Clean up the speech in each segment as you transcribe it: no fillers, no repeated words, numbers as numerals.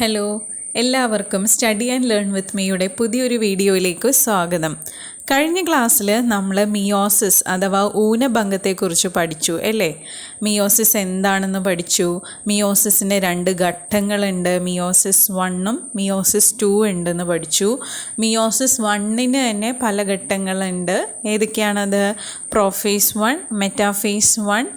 Hello, എല്ലാവർക്കും study and learn with മീയുടെ പുതിയൊരു വീഡിയോയിലേക്ക് സ്വാഗതം. കഴിഞ്ഞ ക്ലാസ്സിൽ നമ്മൾ മിയോസിസ് അഥവാ ഊനഭംഗത്തെക്കുറിച്ച് പഠിച്ചു അല്ലേ? മിയോസിസ് എന്താണെന്ന് പഠിച്ചു. മിയോസിസിൻ്റെ 2 ഘട്ടങ്ങളുണ്ട്, മിയോസിസ് 1ഉം മിയോസിസ് 2 ഉണ്ടെന്ന് പഠിച്ചു. മിയോസിസ് 1ന് തന്നെ പല ഘട്ടങ്ങളുണ്ട്. ഏതൊക്കെയാണത്? Prophase 1, metaphase 1,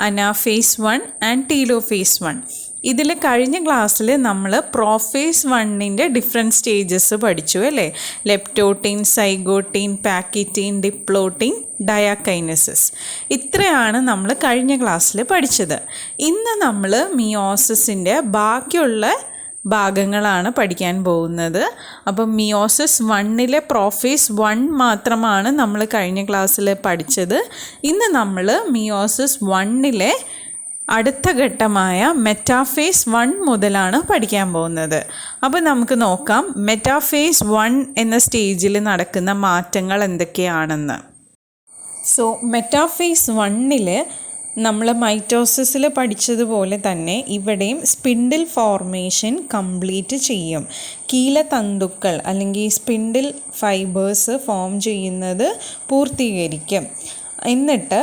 anaphase 1 and telophase 1. ഇതിൽ കഴിഞ്ഞ ക്ലാസ്സിൽ നമ്മൾ പ്രോഫേസ് 1ൻ്റെ ഡിഫറെൻറ്റ് സ്റ്റേജസ് പഠിച്ചു അല്ലേ? ലെപ്റ്റോട്ടീൻ, സൈഗോട്ടീൻ, പാക്കിറ്റീൻ, ഡിപ്ലോട്ടീൻ, ഡയാകൈനസിസ്. ഇത്രയാണ് നമ്മൾ കഴിഞ്ഞ ക്ലാസ്സിൽ പഠിച്ചത്. ഇന്ന് നമ്മൾ മിയോസിസിൻ്റെ ബാക്കിയുള്ള ഭാഗങ്ങളാണ് പഠിക്കാൻ പോകുന്നത്. അപ്പം മിയോസിസ് 1ലെ പ്രോഫേസ് 1 മാത്രമാണ് നമ്മൾ കഴിഞ്ഞ ക്ലാസ്സിൽ പഠിച്ചത്. ഇന്ന് നമ്മൾ മിയോസിസ് 1ലെ അടുത്ത ഘട്ടമായ മെറ്റാഫേസ് 1 മുതലാണ് പഠിക്കാൻ പോകുന്നത്. അപ്പോൾ നമുക്ക് നോക്കാം മെറ്റാഫേസ് 1 എന്ന സ്റ്റേജിൽ നടക്കുന്ന മാറ്റങ്ങൾ എന്തൊക്കെയാണെന്ന്. സോ മെറ്റാഫേസ് 1ൽ നമ്മൾ മൈറ്റോസിസിൽ പഠിച്ചതുപോലെ തന്നെ ഇവിടെയും സ്പിൻഡിൽ ഫോർമേഷൻ കംപ്ലീറ്റ് ചെയ്യും. കീലതന്തുക്കൾ അല്ലെങ്കിൽ സ്പിൻഡിൽ ഫൈബേഴ്സ് ഫോം ചെയ്യുന്നത് പൂർത്തീകരിക്കും. എന്നിട്ട്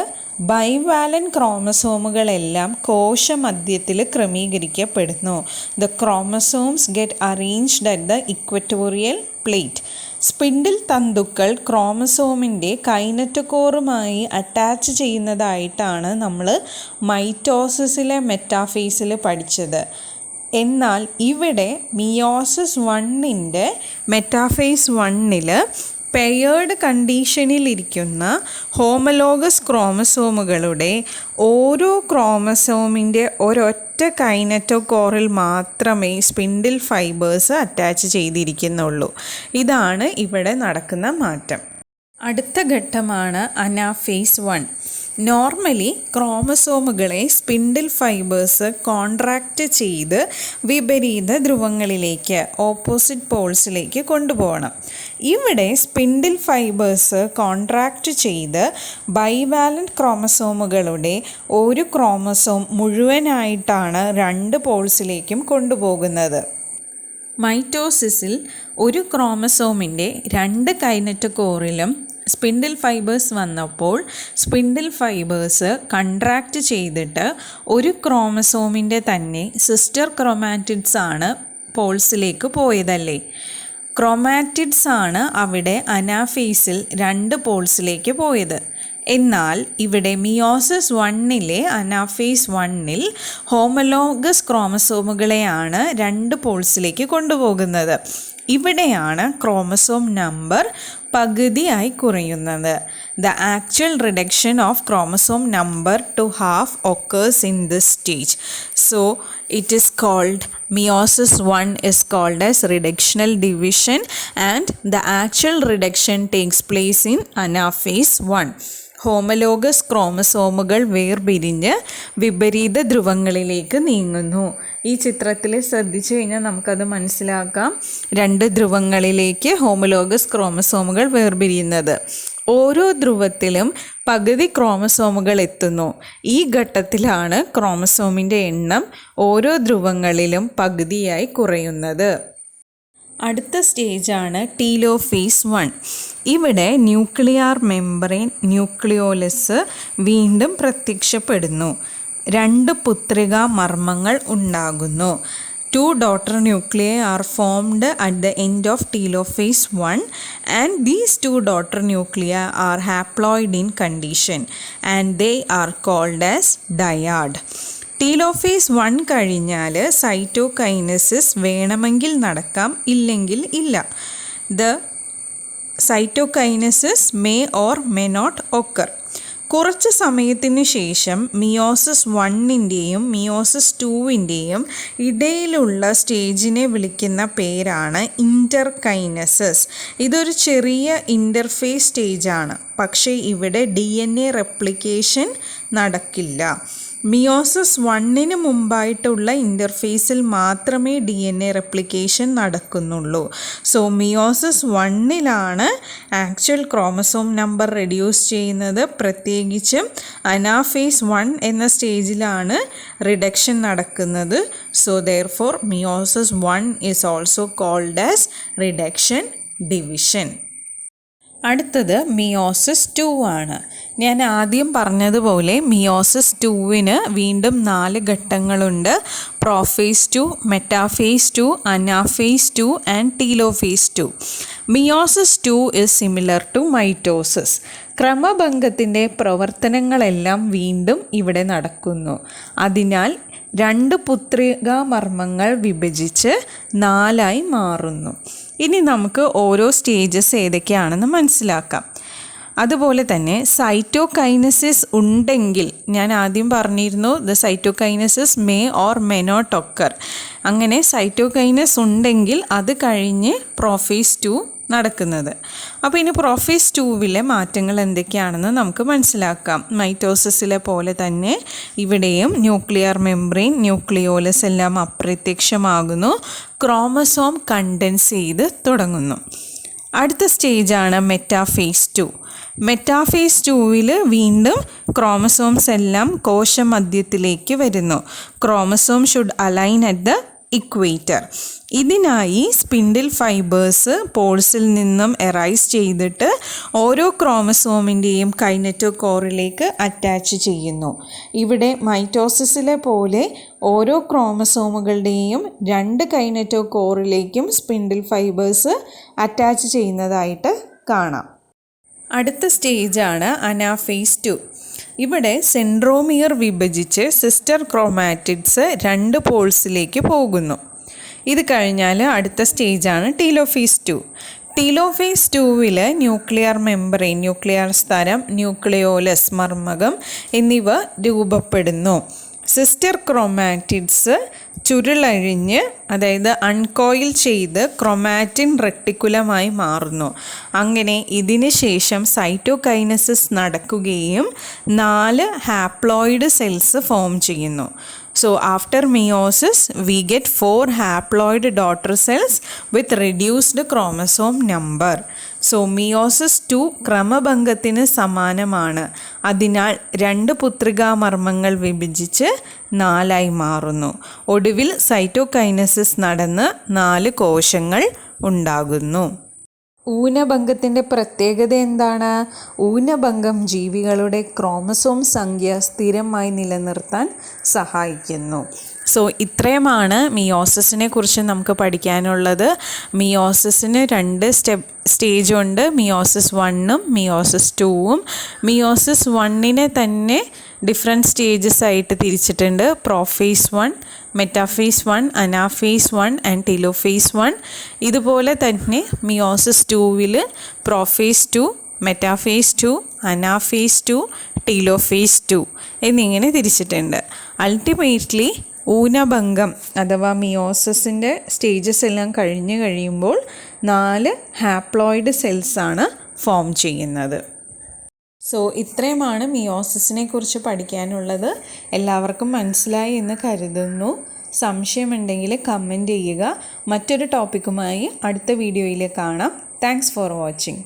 ബൈവാലൻ ക്രോമസോമുകളെല്ലാം കോശമധ്യത്തിൽ ക്രമീകരിക്കപ്പെടുന്നു. The chromosomes get arranged at the equatorial plate. Spindle തന്തുക്കൾ ക്രോമസോമിൻ്റെ കൈനറ്റോകോറുമായി അറ്റാച്ച് ചെയ്യുന്നതായിട്ടാണ് നമ്മൾ മൈറ്റോസിസിലെ മെറ്റാഫേസിൽ പഠിച്ചത്. എന്നാൽ ഇവിടെ മിയോസിസ് 1ൻ്റെ മെറ്റാഫേസ് 1ൽ പെയേർഡ് കണ്ടീഷനിലിരിക്കുന്ന ഹോമലോഗസ് ക്രോമസോമുകളുടെ ഓരോ ക്രോമസോമിൻ്റെ ഒരൊറ്റ കൈനറ്റോകോറിൽ മാത്രമേ സ്പിൻഡിൽ ഫൈബേഴ്സ് അറ്റാച്ച് ചെയ്തിരിക്കുന്നുള്ളൂ. ഇതാണ് ഇവിടെ നടക്കുന്ന മാറ്റം. അടുത്ത ഘട്ടമാണ് അനാഫേസ് 1. നോർമലി ക്രോമസോമുകളെ സ്പിൻഡിൽ ഫൈബേഴ്സ് കോൺട്രാക്റ്റ് ചെയ്ത് വിപരീത ധ്രുവങ്ങളിലേക്ക് ഓപ്പോസിറ്റ് പോൾസിലേക്ക് കൊണ്ടുപോകണം. ഇവിടെ സ്പിൻഡിൽ ഫൈബേഴ്സ് കോൺട്രാക്റ്റ് ചെയ്ത് ബൈവാലൻറ്റ് ക്രോമസോമുകളുടെ ഒരു ക്രോമസോം മുഴുവനായിട്ടാണ് 2 പോൾസിലേക്കും കൊണ്ടുപോകുന്നത്. മൈറ്റോസിസിൽ ഒരു ക്രോമസോമിൻ്റെ 2 കൈനറ്റോകോറിലും സ്പിൻഡിൽ ഫൈബേഴ്സ് വന്നപ്പോൾ സ്പിൻഡിൽ ഫൈബേഴ്സ് കൺട്രാക്റ്റ് ചെയ്തിട്ട് ഒരു ക്രോമസോമിൻ്റെ തന്നെ സിസ്റ്റർ ക്രോമാറ്റിഡ്സ് ആണ് പോൾസിലേക്ക് പോയതല്ലേ? ക്രോമാറ്റിഡ്സ് ആണ് അവിടെ അനാഫേസിൽ 2 പോൾസിലേക്ക് പോയത്. എന്നാൽ ഇവിടെ മിയോസിസ് 1ലെ അനാഫേസ് 1ൽ ഹോമലോഗസ് ക്രോമസോമുകളെയാണ് 2 പോൾസിലേക്ക് കൊണ്ടുപോകുന്നത്. ഇവിടെയാണ് ക്രോമസോം നമ്പർ പകുതിയായി കുറയുന്നത്. The actual reduction of chromosome number two half occurs in this stage. So it is called meiosis 1 is called as reductional division and the actual reduction takes place in anaphase 1. Homologous ക്രോമസോമുകൾ വേർപിരിഞ്ഞ് വിപരീത ധ്രുവങ്ങളിലേക്ക് നീങ്ങുന്നു. ഈ ചിത്രത്തിൽ ശ്രദ്ധിച്ചു കഴിഞ്ഞാൽ നമുക്കത് മനസ്സിലാക്കാം. 2 ധ്രുവങ്ങളിലേക്ക് homologous ക്രോമസോമുകൾ വേർപിരിയുന്നത്. ഓരോ ധ്രുവത്തിലും പകുതി ക്രോമസോമുകൾ എത്തുന്നു. ഈ ഘട്ടത്തിലാണ് ക്രോമസോമിൻ്റെ എണ്ണം ഓരോ ധ്രുവങ്ങളിലും പകുതിയായി കുറയുന്നത്. അടുത്ത സ്റ്റേജാണ് ടീലോഫേസ് 1. ഇവിടെ ന്യൂക്ലിയർ മെംബ്രെയിൻ ന്യൂക്ലിയോലസ് വീണ്ടും പ്രത്യക്ഷപ്പെടുന്നു. 2 പുത്രികാ മർമ്മങ്ങൾ ഉണ്ടാകുന്നു. 2 daughter nuclei are formed at the end of telophase 1 and these 2 daughter nuclei are haploid in condition and they are called as dyad. Telophase 1 കഴിഞ്ഞാൽ സൈറ്റോകൈനസിസ് വേണമെങ്കിൽ നടക്കാം, ഇല്ലെങ്കിൽ ഇല്ല. The cytokinesis may or may not occur. കുറച്ച് സമയത്തിന് ശേഷം meiosis 1ൻ്റെയും meiosis 2ൻ്റെയും ഇടയിലുള്ള സ്റ്റേജിനെ വിളിക്കുന്ന പേരാണ് ഇൻ്റർകൈനസിസ്. ഇതൊരു ചെറിയ ഇൻ്റർഫേസ് സ്റ്റേജാണ്. പക്ഷേ ഇവിടെ DNA റെപ്ലിക്കേഷൻ നടക്കില്ല. മിയോസിസ് 1-ന് മുമ്പായിട്ടുള്ള ഇൻ്റർഫേസിൽ മാത്രമേ DNA റെപ്ലിക്കേഷൻ നടക്കുന്നുള്ളൂ. സോ മിയോസിസ് 1-ലാണ് ആക്ച്വൽ ക്രോമസോം നമ്പർ റെഡ്യൂസ് ചെയ്യുന്നത്. പ്രത്യേകിച്ചും അനാഫേസ് 1 എന്ന സ്റ്റേജിലാണ് റിഡക്ഷൻ നടക്കുന്നത്. So therefore meiosis 1 is also called as reduction division. അടുത്തത് മിയോസിസ് 2 ആണ്. ഞാൻ ആദ്യം പറഞ്ഞതുപോലെ മിയോസിസ് 2-ന് വീണ്ടും 4 ഘട്ടങ്ങളുണ്ട്. Prophase 2, metaphase 2, anaphase 2 and telophase 2. Meiosis 2 is similar to mitosis. ക്രമഭംഗത്തിൻ്റെ പ്രവർത്തനങ്ങളെല്ലാം വീണ്ടും ഇവിടെ നടക്കുന്നു. അതിനാൽ 2 പുത്രികാമർമ്മങ്ങൾ വിഭജിച്ച് 4ആയി മാറുന്നു. ഇനി നമുക്ക് ഓരോ സ്റ്റേജസ് ഏതൊക്കെയാണെന്ന് മനസ്സിലാക്കാം. അതുപോലെ തന്നെ സൈറ്റോകൈനസിസ് ഉണ്ടെങ്കിൽ, ഞാൻ ആദ്യം പറഞ്ഞിരുന്നു the cytokinesis may or may not occur. അങ്ങനെ സൈറ്റോകൈനസ് ഉണ്ടെങ്കിൽ അത് കഴിഞ്ഞ് പ്രോഫേസ് 2 നടക്കുന്നത്. അപ്പോൾ ഇനി പ്രോഫേസ് 2-ലെ മാറ്റങ്ങൾ എന്തൊക്കെയാണെന്ന് നമുക്ക് മനസ്സിലാക്കാം. മൈറ്റോസിസിലെ പോലെ തന്നെ ഇവിടെയും ന്യൂക്ലിയർ മെംബ്രെയിൻ, ന്യൂക്ലിയോലസ് എല്ലാം അപ്രത്യക്ഷമാകുന്നു. ക്രോമസോം കണ്ടൻസ് ചെയ്ത് തുടങ്ങുന്നു. അടുത്ത സ്റ്റേജാണ് മെറ്റാഫേസ് 2. മെറ്റാഫേസ് 2-ൽ വീണ്ടും ക്രോമസോംസ് എല്ലാം കോശമധ്യത്തിലേക്ക് വരുന്നു. Chromosome should align at the equator. ഇതിനായി സ്പിൻഡിൽ ഫൈബേഴ്സ് പോൾസിൽ നിന്നും എറൈസ് ചെയ്തിട്ട് ഓരോ ക്രോമസോമിൻ്റെയും കൈനറ്റോകോറിലേക്ക് അറ്റാച്ച് ചെയ്യുന്നു. ഇവിടെ മൈറ്റോസിസിലെ പോലെ ഓരോ ക്രോമസോമുകളുടെയും 2 കൈനറ്റോകോറിലേക്കും സ്പിൻഡിൽ ഫൈബേഴ്സ് അറ്റാച്ച് ചെയ്യുന്നതായിട്ട് കാണാം. അടുത്ത സ്റ്റേജാണ് അനാഫേസ് 2. ഇവിടെ സെൻട്രോമിയർ വിഭജിച്ച് സിസ്റ്റർ ക്രോമാറ്റിഡ്സ് 2 പോൾസിലേക്ക് പോകുന്നു. ഇത് കഴിഞ്ഞാൽ അടുത്ത സ്റ്റേജാണ് ടീലോഫേസ് 2. ടീലോഫേസ് 2-ൽ ന്യൂക്ലിയർ മെംബ്രെയിൻ, ന്യൂക്ലിയർ സ്തരം, ന്യൂക്ലിയോലസ് മർമ്മകം എന്നിവ രൂപപ്പെടുന്നു. സിസ്റ്റർ ക്രോമാറ്റിഡ്സ് ചുരുളഴിഞ്ഞ്, അതായത് അൺകോയിൽ ചെയ്ത് ക്രൊമാറ്റിൻ റെട്ടിക്കുലമായി മാറുന്നു. അങ്ങനെ ഇതിന് ശേഷം സൈറ്റോകൈനസിസ് നടക്കുകയും 4 ഹാപ്ലോയിഡ് സെൽസ് ഫോം ചെയ്യുന്നു. So after meiosis we get 4 haploid daughter cells with reduced chromosome number. So meiosis 2 ക്രമഭംഗത്തിന് സമാനമാണ്. അതിനാൽ 2 പുത്രികാമർമ്മങ്ങൾ വിഭജിച്ച് 4ആയി മാറുന്നു. ഒടുവിൽ സൈറ്റോകൈനസിസ് നടന്ന് 4 കോശങ്ങൾ ഉണ്ടാകുന്നു. ഊനഭംഗത്തിൻ്റെ പ്രത്യേകത എന്താണ്? ഊനഭംഗം ജീവികളുടെ ക്രോമസോം സംഖ്യ സ്ഥിരമായി നിലനിർത്താൻ സഹായിക്കുന്നു. സോ ഇത്രയുമാണ് മിയോസിസിനെ കുറിച്ച് നമുക്ക് പഠിക്കാനുള്ളത്. മിയോസിസിന് 2 സ്റ്റേജുണ്ട്. മിയോസിസ് 1-ഉം മിയോസിസ് 2-ഉം. മിയോസിസ് 1-നെ തന്നെ ഡിഫറെൻറ്റ് സ്റ്റേജസ് ആയിട്ട് തിരിച്ചിട്ടുണ്ട്. Prophase 1, metaphase 1, anaphase 1 and telophase 1. ഇതുപോലെ തന്നെ മിയോസിസ് 2-ൽ പ്രോഫേസ് 2, മെറ്റാഫേസ് 2, അനാഫേസ് 2, ടീലോഫേസ് 2 എന്നിങ്ങനെ തിരിച്ചിട്ടുണ്ട്. അൾട്ടിമേറ്റ്ലി ഊനഭംഗം അഥവാ മിയോസിസിൻ്റെ സ്റ്റേജസ് എല്ലാം കഴിയുമ്പോൾ 4 ഹാപ്ലോയിഡ് സെൽസാണ് ഫോം ചെയ്യുന്നത്. സോ ഇത്രയുമാണ് മിയോസിസിനെ കുറിച്ച് പഠിക്കാനുള്ളത്. എല്ലാവർക്കും മനസ്സിലായി എന്ന് കരുതുന്നു. സംശയമുണ്ടെങ്കിൽ കമൻറ്റ് ചെയ്യുക. മറ്റൊരു ടോപ്പിക്കുമായി അടുത്ത വീഡിയോയിൽ കാണാം. Thanks for watching.